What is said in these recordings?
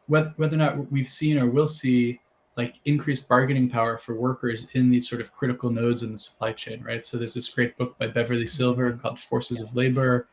whether or not we've seen or will see like increased bargaining power for workers in these sort of critical nodes in the supply chain, right? So there's this great book by Beverly Silver called Forces of Labor,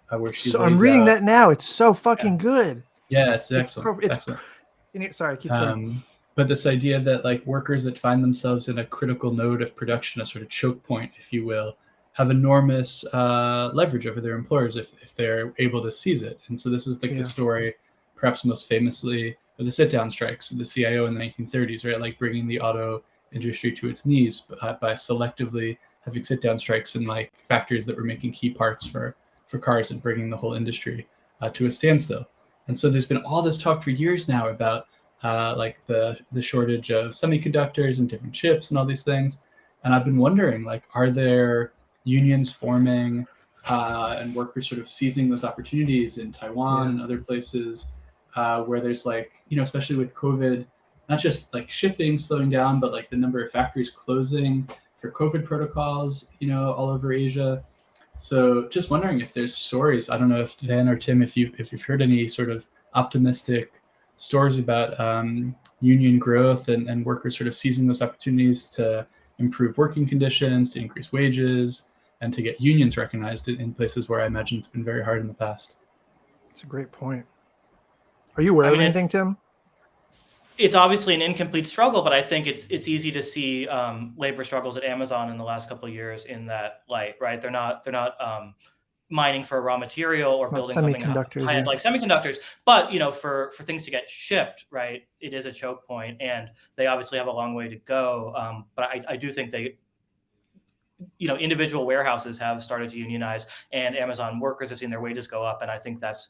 where she So I'm lays reading out. that now. It's so Yeah, fucking good. yeah, it's excellent. It's It's excellent. sorry, keep going. But this idea that like workers that find themselves in a critical node of production, a sort of choke point, if you will, have enormous leverage over their employers if they're able to seize it. And so this is like the story, perhaps most famously, of the sit-down strikes of the CIO in the 1930s, right? Like bringing the auto industry to its knees by selectively having sit-down strikes in like factories that were making key parts for cars and bringing the whole industry to a standstill. And so there's been all this talk for years now about like the shortage of semiconductors and different chips and all these things. And I've been wondering, like, are there unions forming and workers sort of seizing those opportunities in Taiwan and other places where there's like, especially with COVID, not just like shipping slowing down, but like the number of factories closing for COVID protocols, all over Asia. So just wondering if there's stories. I don't know if Van or Tim, if you've heard any sort of optimistic stories about union growth and workers sort of seizing those opportunities to improve working conditions, to increase wages, and to get unions recognized in places where I imagine it's been very hard in the past. That's a great point. Are you aware of anything, Tim? It's obviously an incomplete struggle, but I think it's easy to see labor struggles at Amazon in the last couple of years in that light, right? They're not mining for raw material or building something high-end like semiconductors, but for things to get shipped, right? It is a choke point, and they obviously have a long way to go. But I do think they, individual warehouses have started to unionize, and Amazon workers have seen their wages go up, and I think that's,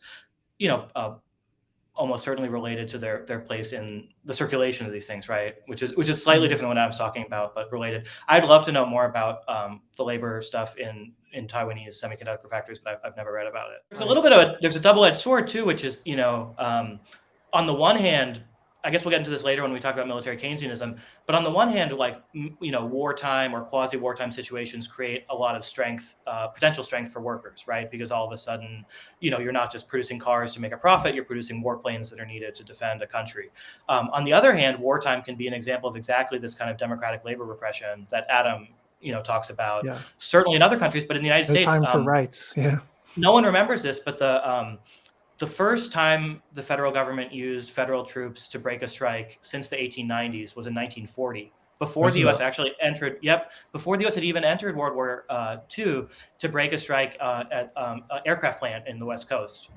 almost certainly related to their place in the circulation of these things, right? Which is slightly different than what I was talking about, but related. I'd love to know more about the labor stuff in Taiwanese semiconductor factories, but I've never read about it. There's a little bit there's a double-edged sword too, which is, on the one hand, I guess we'll get into this later when we talk about military Keynesianism, but on the one hand, like, wartime or quasi-wartime situations create a lot of strength, potential strength for workers, right? Because all of a sudden, you're not just producing cars to make a profit, you're producing warplanes that are needed to defend a country. On the other hand, wartime can be an example of exactly this kind of democratic labor repression that Adam, talks about, certainly in other countries, but in the United States. Time for rights, no one remembers this, but the first time the federal government used federal troops to break a strike since the 1890s was in 1940, before the U.S. actually entered. Before the U.S. had even entered World War II to break a strike at an aircraft plant in the West Coast.